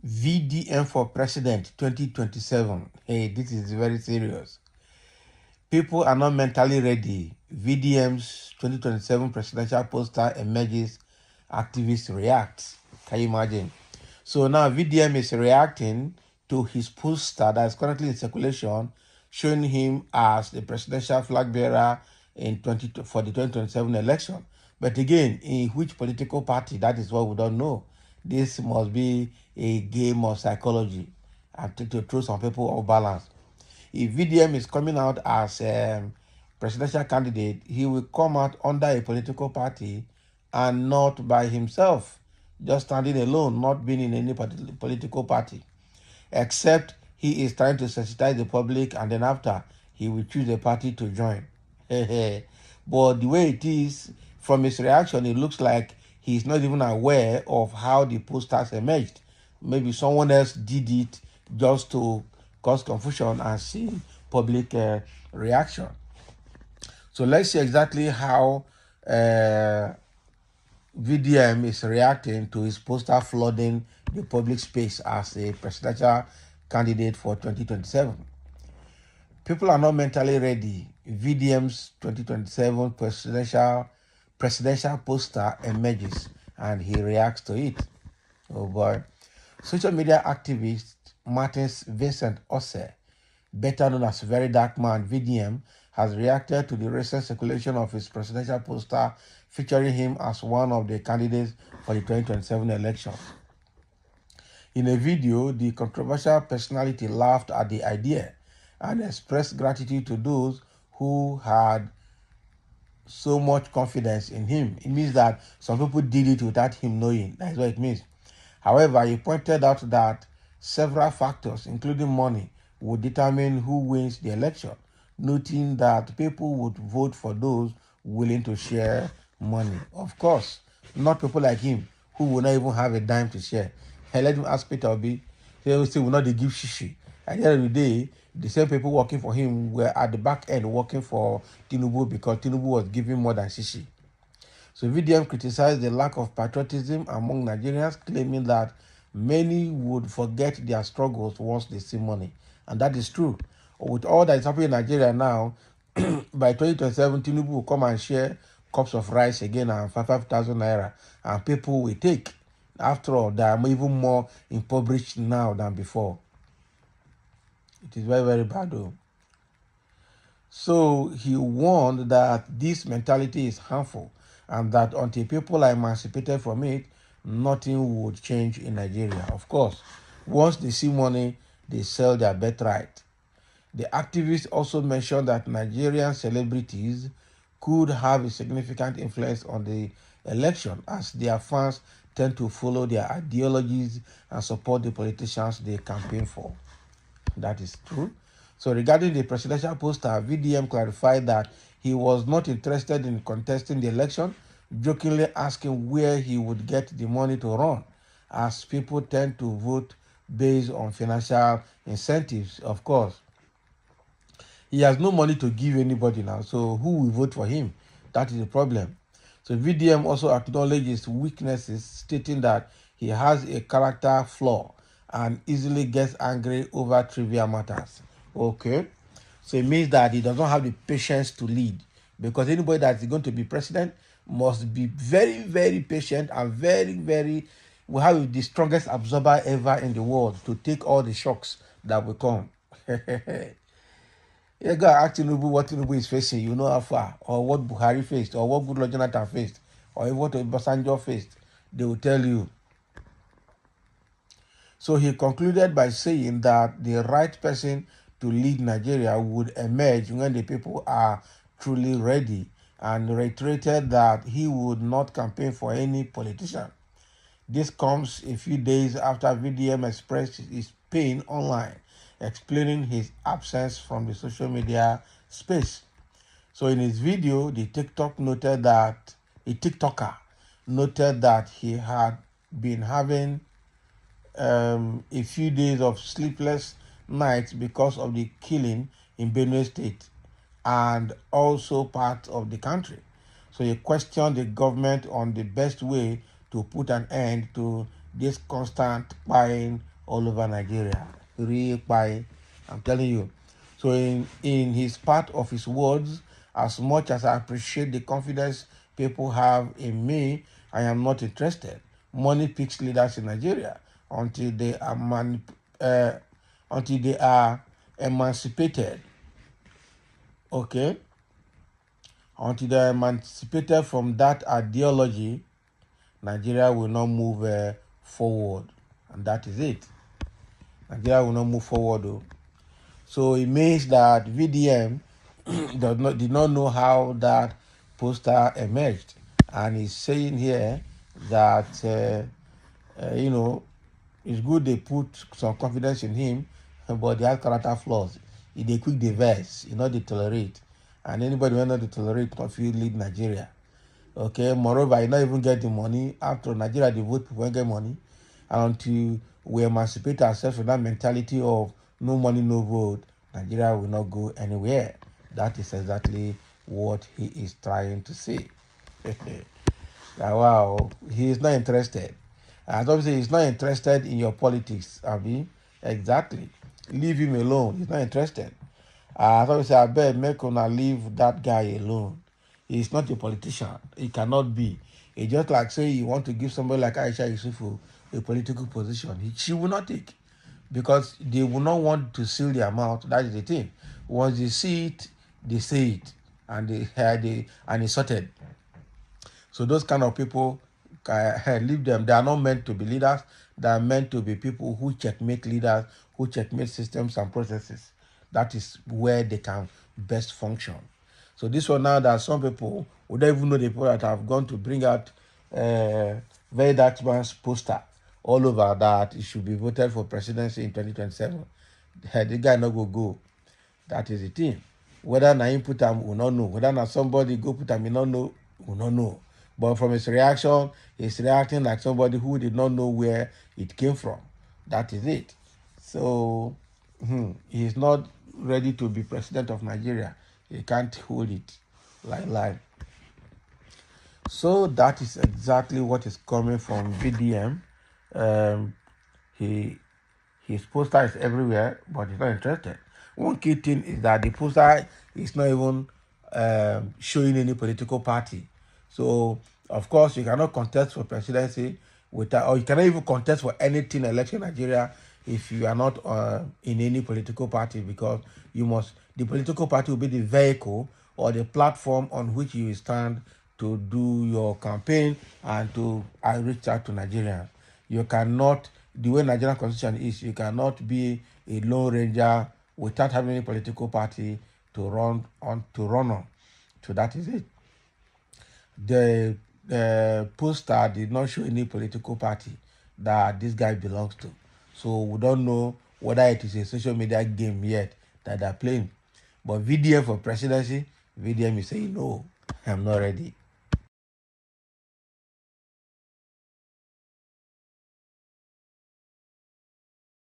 VDM for President 2027. Hey, this is very serious. People are not mentally ready. VDM's 2027 presidential poster emerges. Activists react. Can you imagine? So now VDM is reacting to his poster that is currently in circulation, showing him as the presidential flag bearer for the 2027 election. But again, in which political party? That is what we don't know. This must be a game of psychology and to throw some people off balance. If VDM is coming out as a presidential candidate, he will come out under a political party and not by himself, just standing alone, not being in any political party, except he is trying to sensitize the public and then after he will choose a party to join. But the way it is, from his reaction, it looks like he's not even aware of how the posters emerged. Maybe someone else did it just to cause confusion and see public reaction. So let's see exactly how VDM is reacting to his poster flooding the public space as a presidential candidate for 2027. People are not mentally ready. VDM's 2027 presidential poster emerges and he reacts to it. Oh boy. Social media activist Martins Vincent Ose, better known as Very Dark Man VDM, has reacted to the recent circulation of his presidential poster featuring him as one of the candidates for the 2027 election. In a video, the controversial personality laughed at the idea and expressed gratitude to those who had so much confidence in him. It means that some people did it without him knowing. That's what it means. However, he pointed out that several factors, including money, would determine who wins the election, noting that people would vote for those willing to share money. Of course, not people like him who will not even have a dime to share. And let him ask Peter Obi, he will say, will not they give shishi. At the end of the day, the same people working for him were at the back end working for Tinubu because Tinubu was giving more than shishi. So VDM criticized the lack of patriotism among Nigerians, claiming that many would forget their struggles once they see money. And that is true. With all that is happening in Nigeria now, by 2027, Tinubu will come and share cups of rice again and 5,000 naira, and people will take. After all, they are even more impoverished now than before. It is very, very bad though. So he warned that this mentality is harmful and that until people are emancipated from it, nothing would change in Nigeria. Of course, once they see money, they sell their birthright. The activist also mentioned that Nigerian celebrities could have a significant influence on the election as their fans tend to follow their ideologies and support the politicians they campaign for. That is true. So regarding the presidential poster, VDM clarified that he was not interested in contesting the election, jokingly asking where he would get the money to run, as people tend to vote based on financial incentives, of course. He has no money to give anybody now, so who will vote for him? That is the problem. So VDM also acknowledged his weaknesses, stating that he has a character flaw and easily gets angry over trivial matters. Okay. So it means that he does not have the patience to lead, because anybody that is going to be president must be very, very patient and very, will have the strongest absorber ever in the world to take all the shocks that will come. You go ask Tinubu what Tinubu is facing, you know how far, or what Buhari faced, or what Goodluck Jonathan faced, or what Obasanjo faced. They will tell you. So he concluded by saying that the right person to lead Nigeria would emerge when the people are truly ready, and reiterated that he would not campaign for any politician. This comes a few days after VDM expressed his pain online, explaining his absence from the social media space. So in his video, a TikToker noted that he had been having a few days of sleepless nights because of the killing in Benue State and also part of the country. So he questioned the government on the best way to put an end to this constant buying all over Nigeria. Real pie, I'm telling you. So in his part of his words, as much as I appreciate the confidence people have in me, I am not interested. Money picks leaders in Nigeria until they are until they are emancipated. Okay? Until they are emancipated from that ideology, Nigeria will not move forward. And that is it. Nigeria will not move forward though. So it means that VDM did not know how that poster emerged. And he's saying here that, you know, it's good they put some confidence in him, but they have character flaws. If they quick the verse, you know, they tolerate. And anybody who not tolerate not feel lead Nigeria. Okay, moreover, you not even get the money. After Nigeria, the vote people won't get money. And until we emancipate ourselves from that mentality of no money, no vote, Nigeria will not go anywhere. That is exactly what he is trying to say. Wow, he is not interested. And obviously, he's not interested in your politics, Abi. Exactly. Leave him alone. He's not interested. Obviously, I bet make una leave that guy alone. He's not a politician. He cannot be. It's just like say you want to give somebody like Aisha Yusufu a political position. She will not take, because they will not want to seal their mouth. That is the thing. Once they see it, they say it, and and it's sorted. So those kind of people, leave them. They are not meant to be leaders. They are meant to be people who checkmate leaders, who checkmate systems and processes. That is where they can best function. So this one now, there are some people who don't even know the people that have gone to bring out very dark man's poster all over that it should be voted for presidency in 2027. The guy not go. That is the thing. Whether na him put him, we not know. Whether na somebody go put him, we not know. We not know. But from his reaction, he's reacting like somebody who did not know where it came from. That is it. So he's not ready to be president of Nigeria. He can't hold it like. So that is exactly what is coming from VDM. His poster is everywhere, but he's not interested. One key thing is that the poster is not even showing any political party. So, of course, you cannot contest for presidency without, or you cannot even contest for anything election in Nigeria if you are not in any political party, because the political party will be the vehicle or the platform on which you stand to do your campaign and to reach out to Nigerians. You cannot, the way Nigerian constitution is, you cannot be a lone ranger without having any political party to run on. So that is it. The poster did not show any political party that this guy belongs to. So we don't know whether it is a social media game yet that they're playing. But VDM for presidency, VDM is saying, no, I'm not ready.